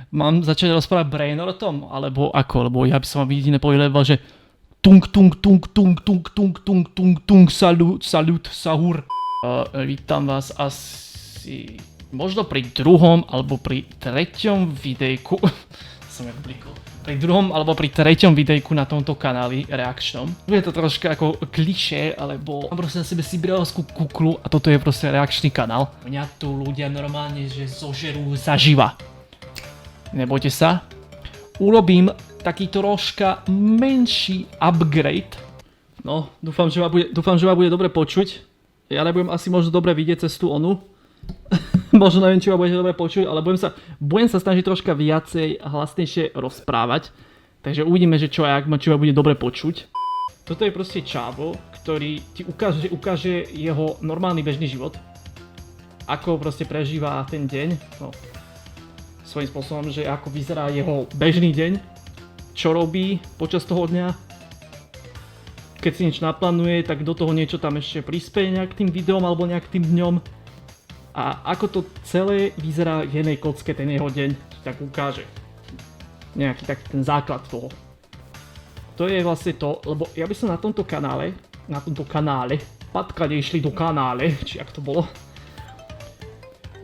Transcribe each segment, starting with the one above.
mám začať rozprávať Brainortom, alebo ako, lebo ja by som vám jediné povedal, že tung tung tung tung tung tung tung tung tung salut sahur. Vítam vás asi možno pri druhom alebo pri treťom videjku. Som jak blikol. Pri druhom alebo pri treťom videjku na tomto kanáli reakčnom. Je to troška ako klišé, alebo mám proste na sebe sibirielskú kuklu a toto je proste reakčný kanál. Mňa tu ľudia normálne, že zožerú zaživa. Nebojte sa. Urobím taký troška menší upgrade. No, dúfam, že ma bude dobre počuť. Ja nebudem asi možno dobre vidieť cez tú onu. Možno neviem, či ma budete dobre počuť, ale budem sa snažiť troška viacej hlasnejšie rozprávať. Takže uvidíme, že či ma bude dobre počuť. Toto je proste čávo, ktorý ti ukáže jeho normálny bežný život. Ako proste prežíva ten deň. No, svojím spôsobom, že ako vyzerá jeho bežný deň. Čo robí počas toho dňa. Keď si niečo naplánuje, tak do toho niečo tam ešte prispieje nejak tým videom alebo nejak tým dňom. A ako to celé vyzerá v jednej kocke ten jeho deň, tak ukáže. Nejaký taký ten základ toho. To je vlastne to, lebo ja by som na tomto kanále, patkade išli do kanále, či ak to bolo.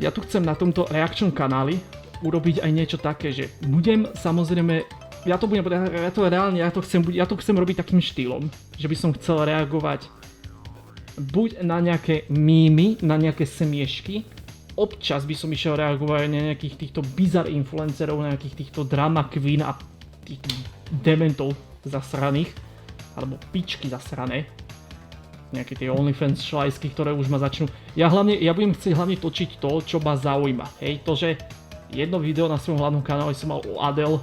Ja tu chcem na tomto reakčnom kanáli urobiť aj niečo také, že budem samozrejme, ja to chcem robiť takým štýlom, že by som chcel reagovať buď na nejaké mýmy, na nejaké smiešky. Občas by som išiel reagovať na nejakých týchto bizar influencerov, na nejakých týchto drama queen a tých dementov zasraných. Alebo pičky zasrané. Nejaké tie OnlyFans šlajsky, ktoré už ma začnú. Ja budem chcieť hlavne točiť to, čo ma zaujíma. Hej, to, že jedno video na svojom hlavnom kanále som mal o Adele.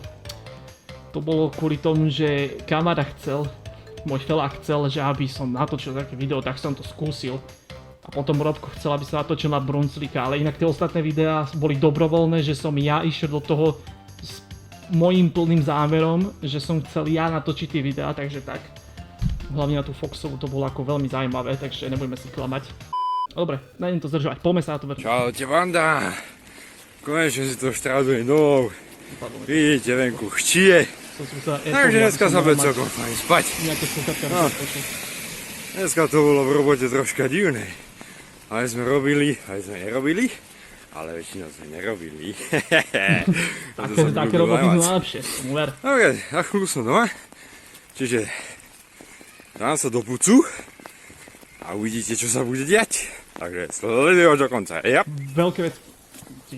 To bolo kvôli tomu, že kamarát môj felák chcel, že aby som natočil také video, tak som to skúsil. A potom Robko chcel, aby sa natočil na Brunclika, ale inak tie ostatné videá boli dobrovoľné, že som ja išiel do toho s mojím plným zámerom, že som chcel ja natočiť tie videá, takže tak. Hlavne na tú Foxovu to bolo ako veľmi zaujímavé, takže nebudeme si klamať. Dobre, nejdem to zdržovať, poďme sa na to vrhnúť. Čaute banda, konečne si to štrádujem domov. Vidíte, venku chčije. Takže dneska sa bude celkom fajn spať. No. Dneska to bolo v robote troška divné. Ale sme robili, aj sme nerobili. Ale väčšinou sme nerobili. Také roboty sú najlepšie. Ok, na chvíľu som doma. Čiže dám sa do pucu a uvidíte, čo sa bude diať. Takže sledujte video do konca. Yep. Veľké vec.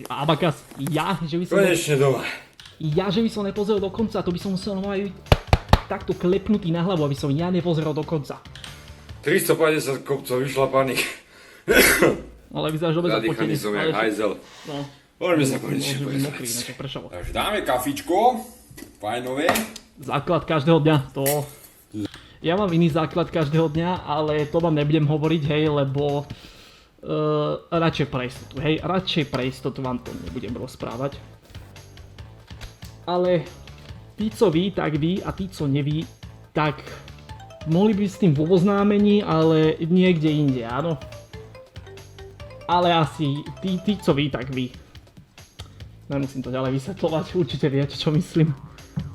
Abakas, že by som... Konečne doma. Že by som nepozrel do konca, to by som musel mať takto klepnutý na hlavu, aby som ja nepozrel do konca. 350 kopcov vyšlapaných. Ale vyzeráš dobre zapotený. Zadýchaný som jak hajzel. No. Poďme sa konečne prezrieť. Takže dáme kafičko, fajnové. Základ každého dňa, to... Ja mám iný základ každého dňa, ale to vám nebudem hovoriť, hej, lebo... radšej pre istotu vám to nebudem rozprávať. Ale tí, co ví, tak ví, a tí, co neví, tak mohli by s tým vo oznámení, ale niekde inde, áno. Ale asi tí, co ví, tak ví. Nemusím to ďalej vysvetľovať, určite viete, čo myslím.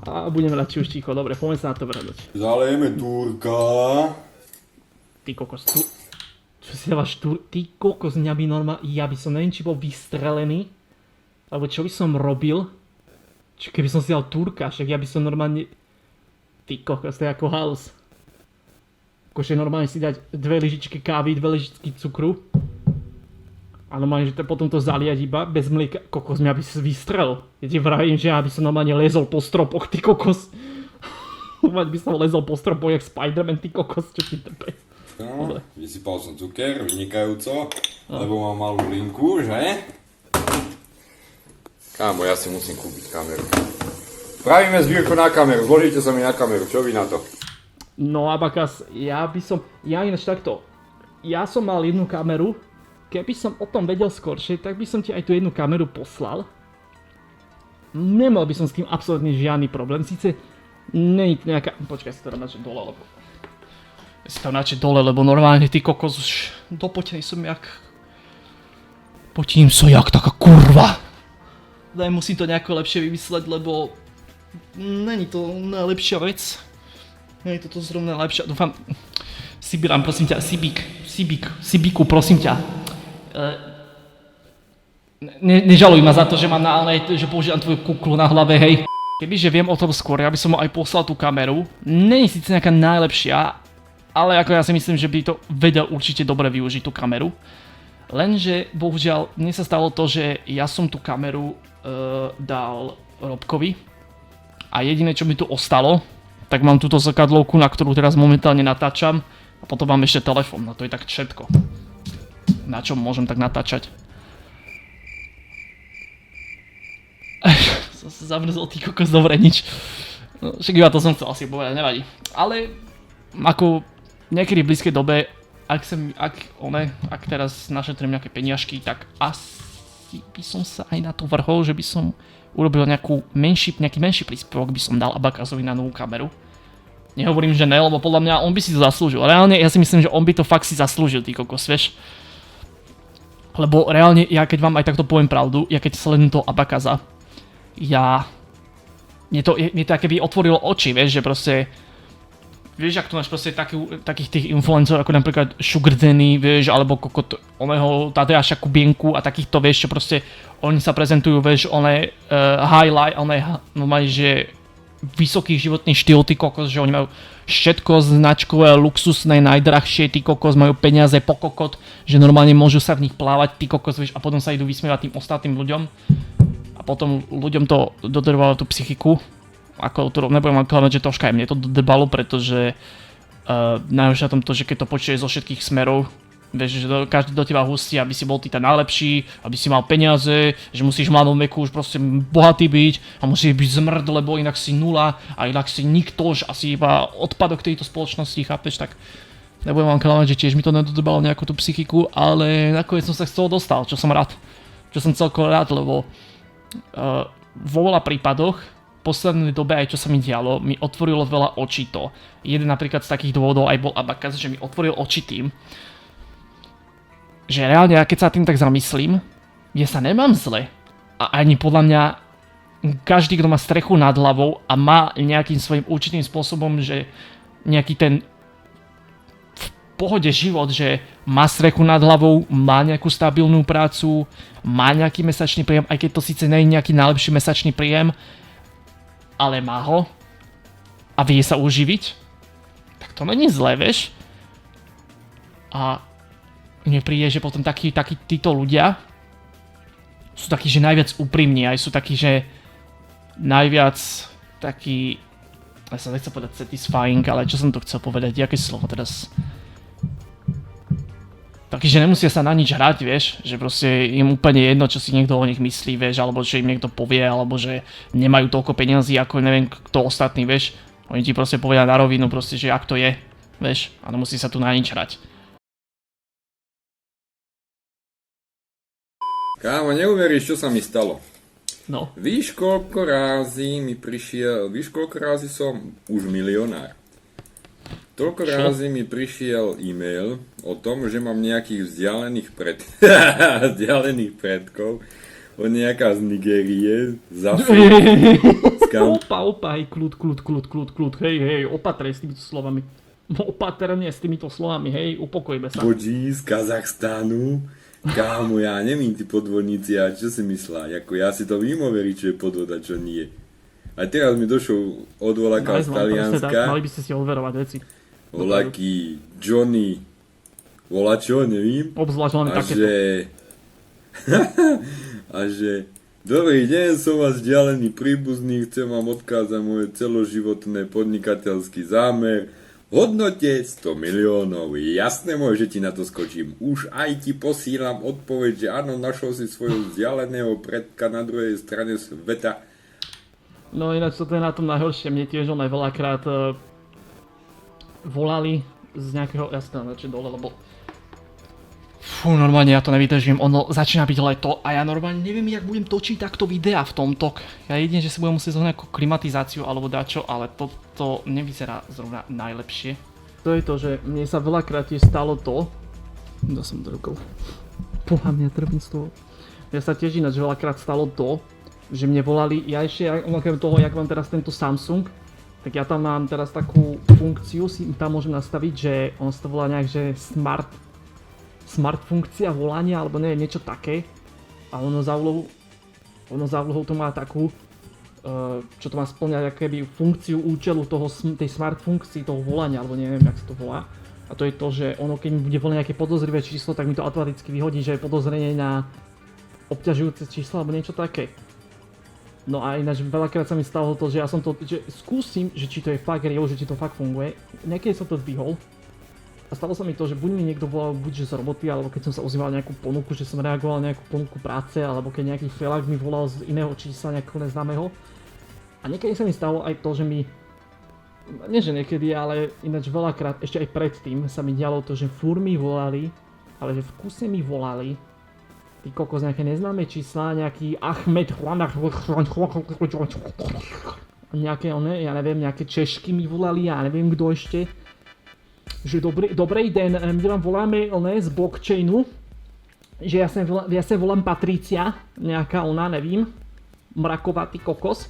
A budeme radšej už ticho, dobre, poďme sa na to vrhnúť. Zalejeme Turka. Ty kokos, čo si dávaš ty kokos, mňa by normálne, ja by som neviem, či bol vystrelený, alebo čo by som robil, keby som si dal Turka, však ja by som normálne, ty kokos, to je ako halus. Akože normálne si dať 2 lyžičky kávy, 2 lyžičky cukru a normálne, že potom to zaliať iba bez mlieka, kokos, mňa by si vystrelil. Ja ti vravím, že ja by som normálne lezol po stropoch, ty kokos. Normálne by som lezol po stropoch jak Spider-Man, ty kokos, čo ti trpe. No, vysypal som cuker, vynikajúco, lebo mám malú linku, že? Kámo, ja si musím kúpiť kameru. Spravíme zbierku na kameru, zložíte sa mi na kameru, čo vy na to? No Abakas, ja ináč takto. Ja som mal jednu kameru, keby som o tom vedel skoršie, tak by som ti aj tú jednu kameru poslal. Nemal by som s tým absolútne žiadny problém, síce není to nejaká... Počkaj, si to dám načať dole, lebo... Si to načať dole, lebo normálne ty kokos už dopotený som jak... Potím sa jak taká kurva. musím to nejako lepšie vymysleť, lebo není to najlepšia vec. Není to zrovna najlepšia, dúfam. Sibiran, prosím ťa, Sibíku, prosím ťa. Nežaluj ma za to, že mám že používam tvoju kuklu na hlave, hej. Kebyže viem o tom skôr, ja by som mu aj poslal tú kameru. Není síce nejaká najlepšia, ale ako ja si myslím, že by to vedel určite dobre využiť tú kameru. Lenže, bohužiaľ, mne sa stalo to, že ja som tú kameru dal Robkovi a jediné, čo mi tu ostalo, tak mám túto zrkadlovku, na ktorú teraz momentálne natáčam a potom mám ešte telefón, no to je tak všetko. Na čom môžem tak natáčať? Som sa zamrzol, ty kokos, dobre, nič. No, však iba to som chcel asi povedať, nevadí. Ale ako niekedy v blízkej dobe, ak teraz našetrím nejaké peniažky, tak asi by som sa aj na to vrhol, že by som urobil nejaký menší príspevok by som dal Abakazovi na novú kameru. Nehovorím, že ne, lebo podľa mňa on by si to zaslúžil. Reálne ja si myslím, že on by to fakt si zaslúžil, ty kokos, vieš. Lebo reálne, ja keď vám aj takto poviem pravdu, ja keď sledujem toho Abakaza, mne to akéby otvorilo oči, vieš, že proste, vieš, ak tu máš proste takých tých influencerov, ako napríklad Sugar Danny, vieš, alebo kokot oného Tadeáša Kubienku a takýchto, vieš, čo proste, oni sa prezentujú, vieš, highlight, že vysoký životný štýl, ty kokos, že oni majú všetko značkové, luxusné, najdrahšie, ty kokos, majú peniaze po kokot, že normálne môžu sa v nich plávať, ty kokos, vieš, a potom sa idú vysmievať tým ostatným ľuďom. A potom ľuďom to dodrbalo tú psychiku. Ako to nebudem klamať, že troška aj mne to dodrbalo, pretože najhoršie na tom to, že keď to počuješ zo všetkých smerov, vieš, že každý do teba hustí, aby si bol ty ten najlepší, aby si mal peniaze, že musíš v mladom veku už proste bohatý byť a musíš byť zmrd, lebo inak si nula a inak si niktož, asi iba odpadok tejto spoločnosti, chápeš, tak nebudem vám klamať, že tiež mi to nedodrbalo nejakú tú psychiku, ale nakoniec som sa z toho dostal, čo som rád. Čo som celkom rád, lebo vo veľa prípadoch v poslednej dobe aj čo sa mi dialo, mi otvorilo veľa očí to. Jeden napríklad z takých dôvodov aj bol Abakaz, že mi otvoril oči tým, že reálne ja keď sa tým tak zamyslím, ja sa nemám zle. A ani podľa mňa každý, kto má strechu nad hlavou a má nejakým svojím určitým spôsobom, že nejaký ten pohode život, že má strechu nad hlavou, má nejakú stabilnú prácu, má nejaký mesačný príjem, aj keď to síce nie je nejaký najlepší mesačný príjem, ale má ho a vie sa uživiť, tak to není zlé, vieš? A mne príde, že potom takí títo ľudia sú takí, že najviac úprimní, aj sú takí, že najviac takí, ja sa nechcem povedať satisfying, ale čo som to chcel povedať, aké slovo teraz? Taký, že nemusia sa na nič hrať, vieš, že proste im úplne jedno, čo si niekto o nich myslí, vieš, alebo že im niekto povie, alebo že nemajú toľko peniazí, ako neviem kto ostatný, vieš. Oni ti proste povedia na rovinu, proste, že ak to je, vieš, a nemusí sa tu na nič hrať. Kámo, neuveríš, čo sa mi stalo. No. Víš, koľko rázy som už milionár. Toľko razy mi prišiel e-mail o tom, že mám nejakých vzdialených predkov, od nejaká z Nigérie, z Afriky. Opa, hej, kľud, hej, opatrne s týmito slovami. Opatrne s týmito slovami, hej, upokojme sa. Bodí z Kazachstánu. Kámo, ja nevím, tí podvodníci, a čo si myslá, ako ja si to vím overiť, čo je podvod a čo nie. A teraz mi došol odvolaka z Talianska. Mali by ste si overovať veci. Volaký Johnny, volačo, nevím. Obzvlášť len takéto. A že dobrý deň, som vás vzdialený príbuzný, chcem vám odkázať môj celoživotný podnikateľský zámer v hodnote 100 miliónov. Jasné môj, že ti na to skočím. Už aj ti posílam odpoveď, že áno, našol si svojho vzdialeného predka na druhej strane sveta. No ináč to je na tom najhoršie, mne tiež on aj veľakrát volali z nejakého, ja si tam radšej dole, lebo normálne ja to nevydržím, ono začína byť leto a ja normálne neviem, jak budem točiť takto videa v tomto. Ja jedine, že si budem musieť zohnať nejakú klimatizáciu alebo dačo, ale toto nevyzerá zrovna najlepšie. To je to, že mne sa veľakrát tiež stalo to, ja som to rukou, pohľa mňa trvím z toho. Mne sa tiež ináč veľakrát stalo to, že mne volali, ja ešte okrem toho, jak mám teraz tento Samsung, tak ja tam mám teraz takú funkciu, si tam môžem nastaviť, že on sa to volá nejak, že smart funkcia volania, alebo neviem, niečo také. A ono za úlohou to má takú, čo to má spĺňať, akoby funkciu účelu tej smart funkcii, toho volania, alebo neviem, jak sa to volá. A to je to, že ono, keď mi bude volať nejaké podozrivé číslo, tak mi to automaticky vyhodí, že je podozrenie na obťažujúce číslo, alebo niečo také. No a ináč veľakrát sa mi stalo to, že ja som to, že skúsim, že či to je fakt real, že či to fakt funguje. Niekedy som to zdvihol. A stalo sa mi to, že buď mi niekto volal buď z roboty, alebo keď som sa ozýval nejakú ponuku, že som reagoval na nejakú ponuku práce, alebo keď nejaký felák mi volal z iného čísla, nejakého neznámeho. A niekedy sa mi stalo aj to, že mi, nie že niekedy, ale ináč veľakrát, ešte aj predtým sa mi dialo to, že furt mi volali, ale že v kuse mi volali, ty kokos, nejaké neznáme čísla, nejaký Ahmed, nejaké ja neviem, nejaké Češky mi volali, ja neviem kto ešte. Že dobrý den, my vám voláme z blockchainu, že ja sa volám Patricia, nejaká ona, nevím, mrakovatý kokos.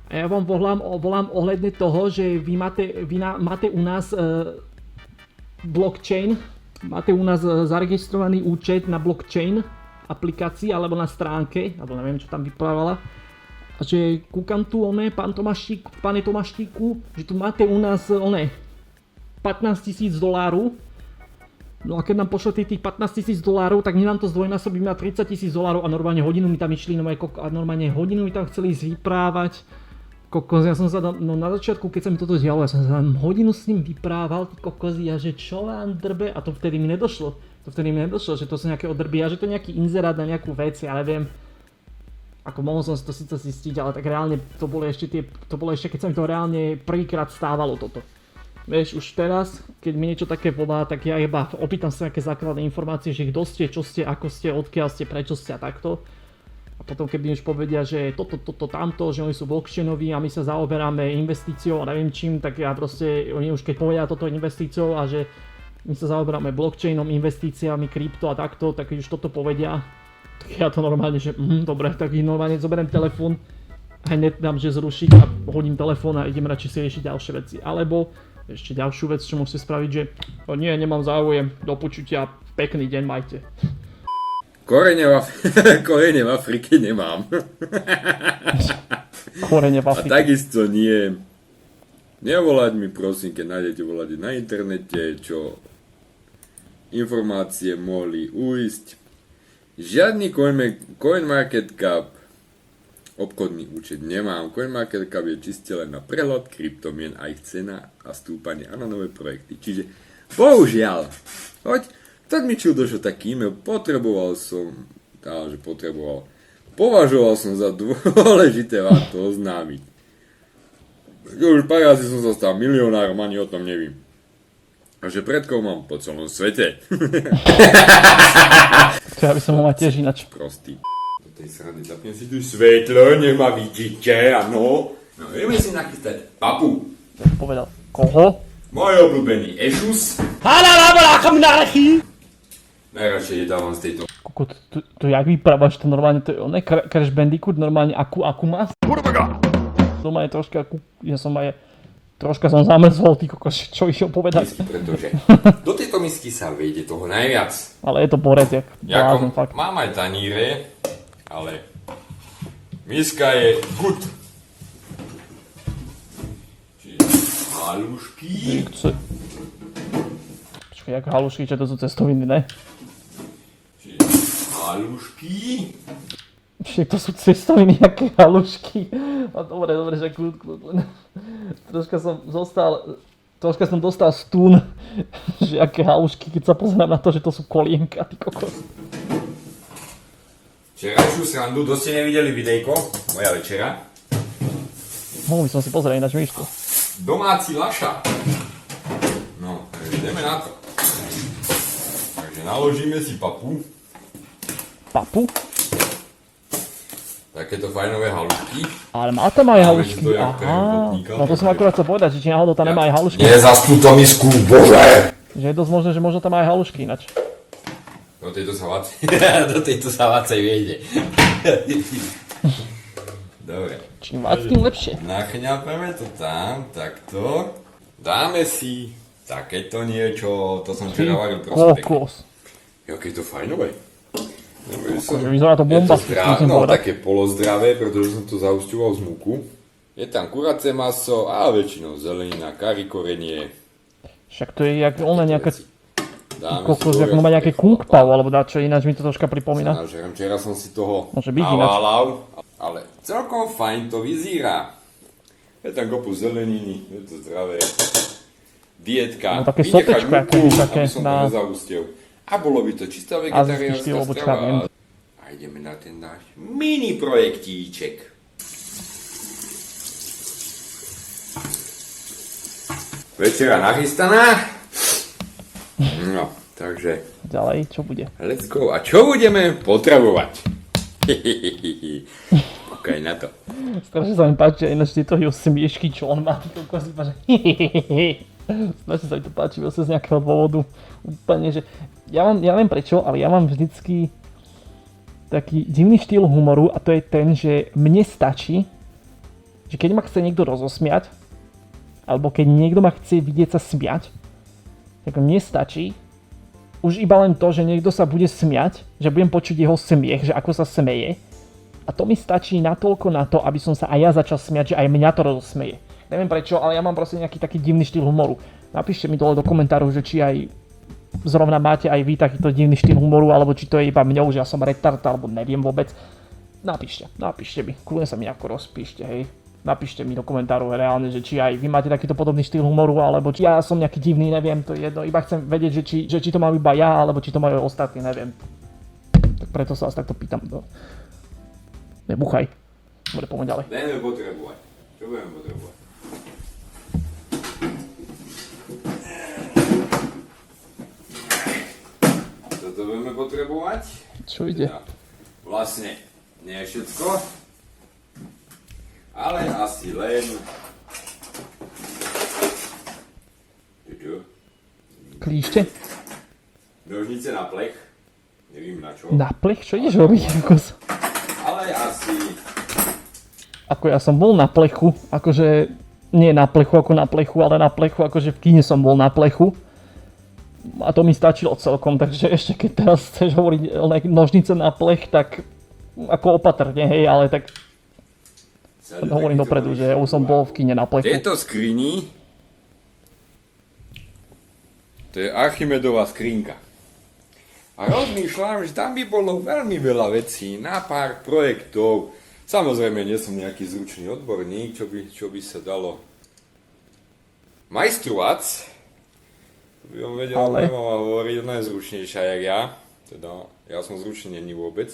A ja vám volám ohľadne toho, že vy máte u nás blockchain, máte u nás zaregistrovaný účet na blockchain aplikácii alebo na stránke, alebo neviem čo tam vyprávala. A že kúkam tu pane Tomáštíku, že tu máte u nás $15,000. No a keď nám pošlete tých $15,000, tak my nám to zdvojnásobíme na $30,000 a normálne hodinu mi tam išli, a normálne hodinu mi tam chceli ísť vyprávať. Kokos, ja som sa tam, no na začiatku, keď sa mi toto dialo, ja som sa tam hodinu s ním vyprával, ty kokozy, a že čo vám drbe, a to vtedy mi nedošlo, že to sú nejaké odrby, a že to je nejaký inzerát na nejakú vec, ja neviem. Ako mohol som si to síce zistiť, ale tak reálne to bolo ešte keď sa mi to reálne prvýkrát stávalo toto. Vieš, už teraz, keď mi niečo také volá, tak ja iba opýtam sa nejaké základné informácie, že kto ste, čo ste, ako ste, odkiaľ ste, prečo ste a takto. A potom keď mi už povedia, že toto, tamto, že oni sú blockchainoví a my sa zaoberáme investíciou a neviem čím, tak ja proste, oni už keď povedia toto investíciou a že my sa zaoberáme blockchainom, investíciami, krypto a takto, tak keď už toto povedia, tak ja to normálne, že dobre, tak normálne zoberiem telefón, hneď dám, že zrušiť a hodím telefón a idem radšej si riešiť ďalšie veci. Alebo ešte ďalšiu vec, čo musíte spraviť, že nie, nemám záujem, do počutia, pekný deň majte. Korene v Afrike nemám. Korene v Afrike. A takisto nie. Nevolať mi prosím, keď nájdete volať na internete, čo informácie mohli uísť. Žiadny CoinMarketCap obchodný účet nemám. CoinMarketCap je čiste len na prehľad kryptomien a ich cena a stúpanie a na nové projekty. Čiže bohužiaľ, tak mi čudo, že taký e-mail považoval som za dôležité vám to oznámiť. Už pár razy som sa stal milionárom, ani o tom nevím. A že predkov mám po celom svete. To ja by som ho mal tiež inač. Prostý. Tej srady, zapnem si tu svetlo, nech ma vidíte, áno. No, ideme si nachystať papu. Povedal. Koho? Môj obľúbený Ešus. Najradšej je dávam z tejto. Koko, to jak vyprávaš to normálne, to je oné Crash Bandicoot, normálne akú má? Doma je troška som zamrzol, ty kokos, čo išiel povedať. Pretože do tejto misky sa vejde toho najviac. Ale je to borec, jak blázon, fakt. Mám aj taníre, ale miska je good. Čiže halušky. Počkaj, jak halušky, čo to sú cestoviny, ne? Čiže halušky. Však to sú cestoviny, aké halušky. No dobre, že kľud. Troška som dostal stún, že aké halušky, keď sa pozerám na to, že to sú kolienka, ty kokos. Včerajšiu srandu, dosť ste nevideli videjko, moja večera. Mohol by som si pozrieť ináč myšku. Domáci laša. No, takže ideme na to. Takže naložíme si papu. Papu? Takéto fajnové halušky. Ale má tam aj halušky, aha. No to som akurát chcel povedať, že či náhodou tam nemá aj halušky. Nezastú to misku, bože! Že je dosť možné, že možno tam aj halušky ináč. Do tejto sa vácej vejde. Dobre. Čím viac, tým lepšie. Nachňapeme to tam, takto. Dáme si takéto niečo, to som včera varil prospekt. Kokos. Jaké je to fajnové. Akože vyzerá to bombasticky, musím no, povedať. také polozdravé, pretože som to zausťoval z múku. Je tam kuracie maso a väčšinou zelenina, kari korenie. Však to je jak ona nejaká kokos, si jak má nejaké kung pao, alebo dačo, ináč mi to troška pripomína. Nažerem, včera som si toho Môže byť ináč. naváľal, ale celkom fajn to vyzerá. Je tam kopu zeleniny, je to zdravé. Dietka, No, také vynechať sopečko, múku, akože také aby som to na- nezaustil. A bolo by to čistá Azijský vegetariánska štýl, alebo čo ja viem. strava. A ideme na ten náš mini projektíček. Večera nachystaná. No, takže Ďalej, čo bude? let's go. A čo budeme potrebovať? Kúkaj na to. Strašne sa mi páči, ináč tieto jeho smiešky, čo on má, to ukazí iba, že strašne sa mi to páči, vlastne z nejakého dôvodu. Úplne, že ja neviem prečo, ale ja mám vždycky taký divný štýl humoru a to je ten, že mne stačí, že keď ma chce niekto rozosmiať, alebo keď niekto ma chce vidieť sa smiať, tak mne stačí už iba len to, že niekto sa bude smiať, že budem počuť jeho smiech, že ako sa smeje. A to mi stačí natoľko na to, aby som sa aj ja začal smiať, že aj mňa to rozosmeje. Neviem prečo, ale ja mám proste nejaký taký divný štýl humoru. Napíšte mi dole do komentárov, že či aj zrovna máte aj vy takýto divný štýl humoru, alebo či to je iba mňou, že ja som retard, alebo neviem vôbec. Napíšte mi, kľudne sa mi ako rozpíšte, hej. Napíšte mi do komentárov reálne, že či aj vy máte takýto podobný štýl humoru, alebo či ja som nejaký divný, neviem, to je jedno. Iba chcem vedieť, že či to mám iba ja, alebo či to majú ostatní, neviem. Tak preto sa vás takto pýtam. Nebuchaj. Dobre, poďme ďalej. Budeme potrebovať. Čo budeme potrebovať? Toto budeme potrebovať. Čo ide? Teda, vlastne nie všetko, ale asi len... Čo? Klíšte? Nožnice na plech. Nevím na čo. Na plech? Čo ideš robiť? Ale asi... Ako ja som bol na plechu, akože nie na plechu ako na plechu, ale na plechu, akože v kine som bol na plechu. A to mi stačilo celkom, takže ešte keď teraz chceš hovoriť o nožnice na plech, tak ako opatrne, hej, ale tak hovorím dopredu, že už som bol v kine na plechu. Tieto skrini, to je Archimedová skrinka. A rozmýšľam, že tam by bolo veľmi veľa vecí na pár projektov. Samozrejme, nie som nejaký zručný odborník, čo by sa dalo majstrovať. By on vedel, Ale... nemám hovoriť, ona je zručnejšia jak ja. Teda, ja som zručný není vôbec.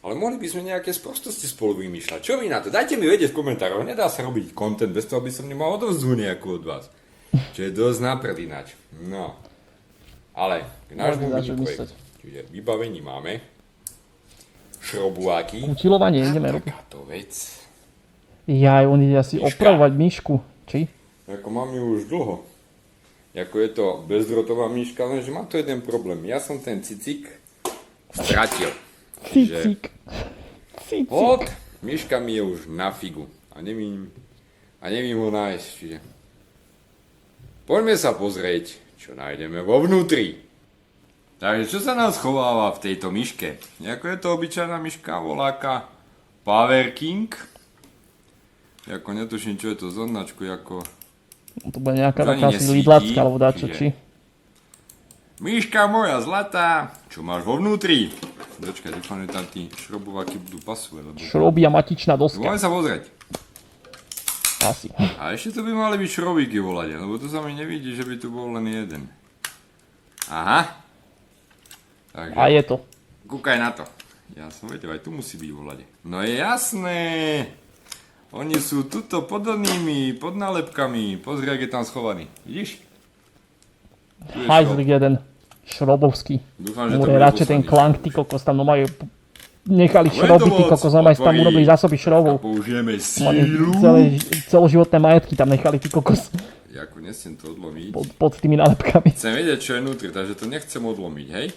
Ale mohli by sme nejaké sprostosti spolu vymýšľať. Čo vy na to? Dajte mi vedieť v komentároch. Nedá sa robiť content bez toho, aby som nemal odovzdú nejakú od vás. Čo je dosť naprd ináč. No. Ale k nášmu projektu. Čiže vybavení máme. Šrobuáky. Utilovanie ideme robiť. Takáto vec. Jaj, on ide asi Myška. opravovať myšku. Či? Ako mám ju už dlho. Ako je to bezdrotová myška, lenže má to jeden problém. Ja som ten cicik stratil. Cicik. Od myška mi je už na figu. A nevím ho nájsť. Čiže poďme sa pozrieť, čo nájdeme vo vnútri. Takže čo sa nám schováva v tejto myške? Ako je to obyčajná myška, voláka Power King. Ako netuším, čo je to za značku, ako... To bude nejaká To ani taká asi nesvíti, lidlácka, alebo dačo, čiže- či? Myška moja zlatá, čo máš vo vnútri? Dočkaj, dúfam, že tam tí šrobováky budú pasovať, lebo... Šroby a matičná doska. Môžeme sa pozrieť. Asi. A ešte to by mali byť šrobíky volať, lebo tu sa mi nevidí, že by tu bol len jeden. Aha. Takže, A je to. kúkaj na to. Ja som vedel, aj tu musí byť volade. No je jasné. Oni sú tuto pod onými, pod nálepkami. Pozri, ak je tam schovaný. Vidíš? Tu je Hajzlik jeden. Šrobovský. Dúfam, že to Bude bude radšej ten poslaný. klank, ty kokos, tam no majú... Nechali Len šroby, ty to kokos, no majú tam otvorí. urobili zásoby A šrobov. použijeme Oni sílu. celoživotné majetky tam nechali, ty kokos, Jako nesiem to odlomiť. pod tými nálepkami. Chcem vedieť, čo je vnútri, takže to nechcem odlomiť, hej?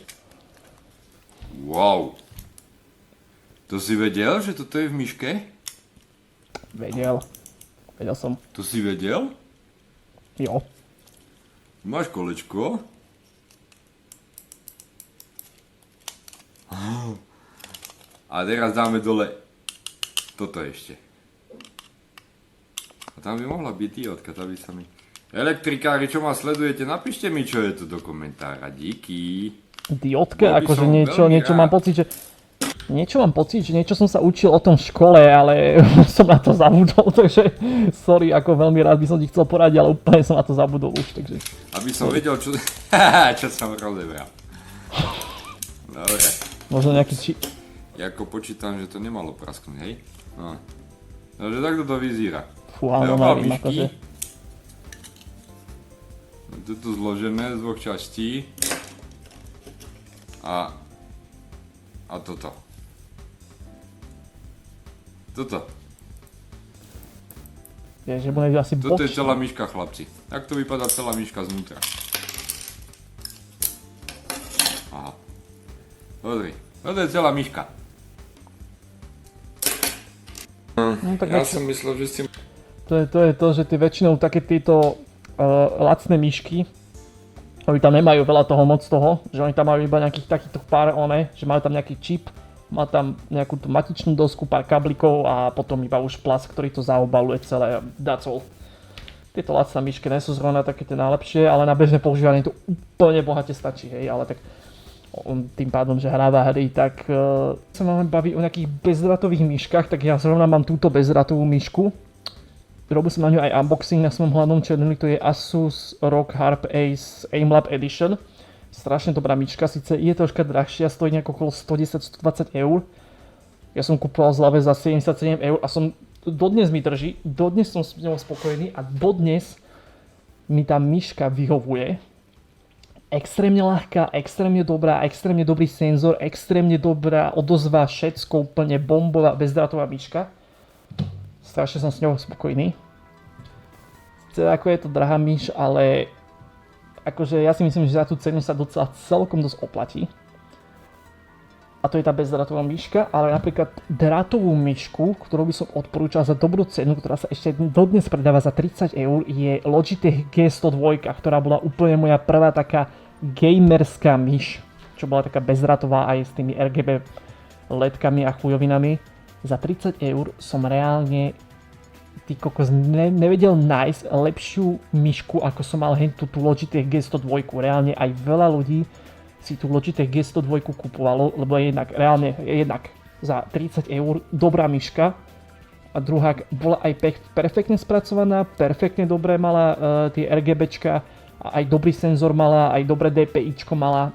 Wow. To si vedel, že toto je v myške? Vedel. Vedel som. To si vedel? Jo. Máš kolečko? A teraz dáme dole toto ešte. A tam by mohla byť diódka, tá by sa mi... Elektrikári, čo ma sledujete, napíšte mi, čo je to do komentára. Díky. Diódka, akože niečo mám pocit, že... Niečo mám pocit, že niečo som sa učil o tom v škole, ale som na to zabudol, takže sorry, ako veľmi rád by som ti chcel poradiť, ale úplne som na to zabudol už, takže... Aby som vedel, čo... čo som rozebral. Dobre. Možno nejaký Jako počítam, že to nemalo prasknúť, hej? No. Takže takto to vyzerá. Fúha, no nevím, akože... Toto zložené z dvoch častí. A toto. Toto. Je, že bude asi Toto je celá myška, chlapci. Tak to vypadá celá myška znútra. Aha. Pozri. Toto je celá myška. No, tak ja som myslel, že si... To je to, že ty väčšinou také tieto lacné myšky, oni tam nemajú veľa toho moc toho, že oni tam majú iba nejakých takýchto pár že majú tam nejaký čip, má tam nejakú tú matičnú dosku, pár kablikov a potom iba už plast, ktorý to zaobaluje celé, that's all. Tieto lacné myšky nie sú zrovna také tie najlepšie, ale na bežné používanie to úplne bohate stačí, hej, ale tak tým pádom, že hráva hry, tak sa máme baviť o nejakých bezdrátových myškách, tak ja zrovna mám túto bezdrátovú myšku. Robil som na ňu aj unboxing na svojom hlavnom channeli, to je Asus ROG Harp Ace AimLab Edition. Strašne dobrá myška, síce je troška drahšia, stojí nejako okolo 110-120 eur. Ja som kúpoval zľave za 77 eur a dodnes mi drží, dodnes som s ňou spokojný a dodnes mi tá myška vyhovuje. Extrémne ľahká, extrémne dobrá, extrémne dobrý senzor, extrémne dobrá odozva, všetko úplne bombová bezdrátová myška. Strašne som s ňou spokojný. Teda ako je to drahá myš, ale akože ja si myslím, že za tú cenu sa docela celkom dosť oplatí. A to je tá bezdrátová myška, ale napríklad drátovú myšku, ktorú by som odporúčal za dobrú cenu, ktorá sa ešte dodnes predáva za 30 eur, je Logitech G102, ktorá bola úplne moja prvá taká gamerská myš, čo bola taká bezdrátová aj s tými RGB ledkami a chujovinami. Za 30 eur som reálne nevedel nájsť lepšiu myšku, ako som mal tú Logitech G102. Reálne aj veľa ľudí si tú Logitech G102 kupovalo, lebo je jednak za 30 eur dobrá myška a druhá bola aj perfektne spracovaná, perfektne dobre mala tie RGBčka a aj dobrý senzor mala, aj dobré DPIčko mala,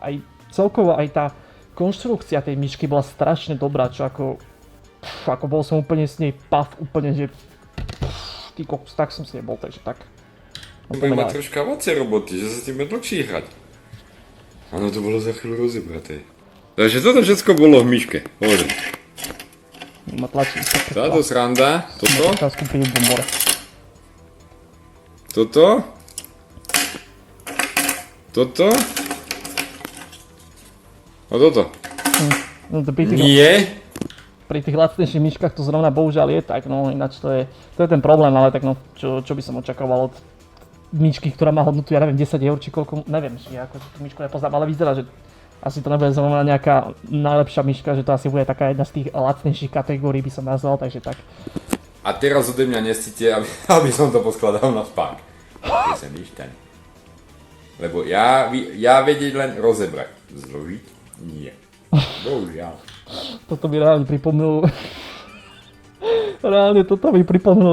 aj celkovo aj tá konštrukcia tej myšky bola strašne dobrá, čo ako bol som úplne s nej úplne, že ty kokos, tak som s nej bol, takže tak. Bude mať troška viacej roboty, že sa s tým bude dlhšie hrať. Áno, to bolo za chvíľu rozebraté. Takže toto všetko bolo v myške, hovorím. Ma tlačí. Táto sranda, toto. Toto. Toto. A toto. No to nie. Pri tých lacnejších myškách to zrovna bohužiaľ je tak, no ináč to je ten problém, ale tak no, čo by som očakával od myšky, ktorá má hodnotu, ja neviem, 10 eur či koľko, neviem, či ako tú myšku nepoznám, ale vyzerá, že asi to nebude zrovna nejaká najlepšia myška, že to asi bude taká jedna z tých lacnejších kategórií, by som nazval, takže tak. A teraz ode mňa nesíte, aby som to poskladal na spák. Lebo ja vedieť len rozebrať, zložiť nie. Bohužiaľ. Toto mi reálne pripomínalo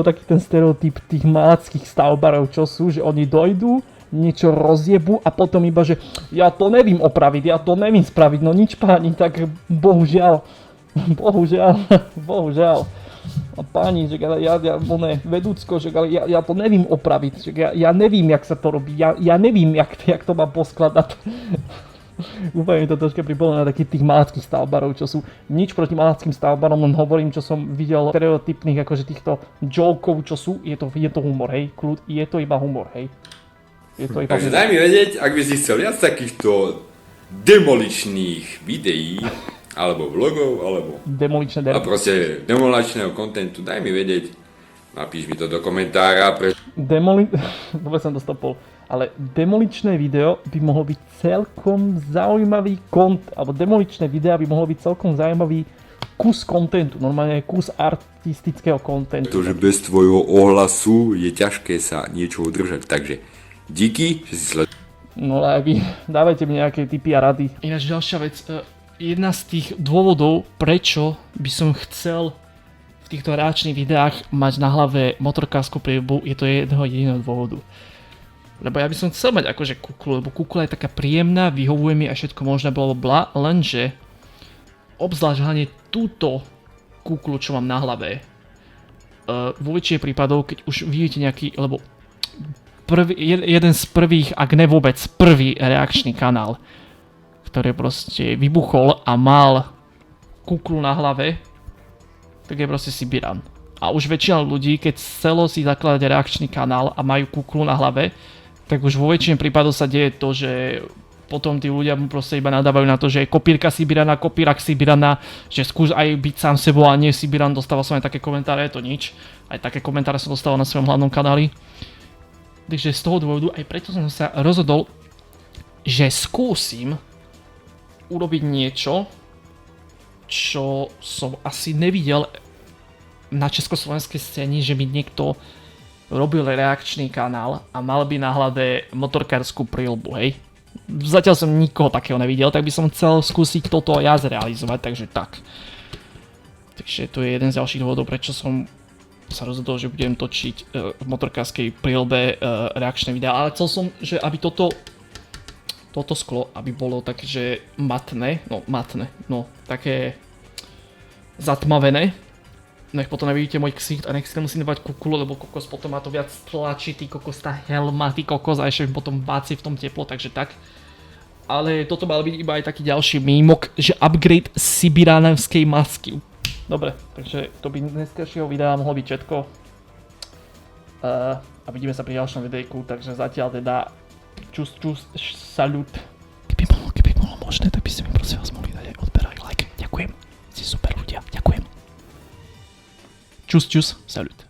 taký ten stereotyp tých malackých stavbarov, čo sú, že oni dojdú, niečo rozjebu a potom iba, že ja to nevím opraviť, ja to nevím spraviť, no nič páni, tak bohužiaľ. A páni, že ja vedúcko, že ja to nevím opraviť, že ja nevím, jak sa to robí, ja nevím, jak to mám poskladať. Úplne mi to troška pripomína takých tých malackých stavbarov, čo sú nič proti malackým stavbarom, len hovorím, čo som videl stereotypných akože týchto jokov, čo sú, je to humor, hej, je to iba humor, hej. Takže daj mi vedieť, ak by si chcel viac takýchto demoličných videí alebo vlogov, alebo... Demoličné A derby. proste demolačného kontentu, daj mi vedieť. Napíš mi to do komentára, Dobre som to stopol. Ale demoličné video by mohlo byť celkom zaujímavý alebo demoličné videa by mohlo byť celkom zaujímavý kus kontentu, normálne kus artistického kontentu. Pretože bez tvojho ohlasu je ťažké sa niečo udržať, takže díky, že si sledoval. No ale vy dávajte mi nejaké tipy a rady. Ináč ďalšia vec, jedna z tých dôvodov, prečo by som chcel v týchto reakčných videách mať na hlave motorkárskú príľbu, je to jedného jediného dôvodu. Lebo ja by som chcel mať akože kuklu, lebo kukla je taká príjemná, vyhovuje mi a všetko možné blablabla, lenže obzvlášť hlavne túto kuklu, čo mám na hlave, vo väčšine prípadov, keď už vidíte nejaký, lebo jeden z prvých, ak ne vôbec prvý reakčný kanál, ktorý proste vybuchol a mal kuklu na hlave, tak je proste Sibiran. A už väčšina ľudí, keď chcelo si zakladať reakčný kanál a majú kuklu na hlave, tak už vo väčšine prípadov sa deje to, že potom tí ľudia mu proste iba nadávajú na to, že je kopírka Sibirana, kopírak Sibirana, že skús aj byť sám sebou a nie Sibiran. Dostával som aj také komentáre, je to nič. Aj také komentáre som dostával na svojom hlavnom kanáli. Takže z toho dôvodu, aj preto som sa rozhodol, že skúsim urobiť niečo, čo som asi nevidel na československej scéne, že by niekto robil reakčný kanál a mal by na hlave motorkárskú príľbu, hej. Zatiaľ som nikoho takého nevidel, tak by som chcel skúsiť toto ja zrealizovať, takže tak. Takže to je jeden z ďalších dôvodov, prečo som sa rozhodol, že budem točiť v motorkárskej príľbe reakčné videá, ale chcel som, že aby toto sklo, aby bolo také, že matné, také zatmavené. Nech potom nevidíte môj ksicht a nech si nemusím dávať kukulu, lebo kokos potom má to viac tlačí, ty kokos, tá helma, ty kokos a ešte potom báci v tom teplo, takže tak. Ale toto mal byť iba aj taký ďalší mímok, že upgrade Sibiranevskej masky. Dobre, takže to by dneskajšieho videa mohlo byť všetko. A vidíme sa pri ďalšom videjku, takže zatiaľ teda čus, salut. Keby bolo možné, tak by ste mi prosím vás mohli dať aj odber aj like. Ďakujem, ste super ľudia, ďakujem. Čus, salut.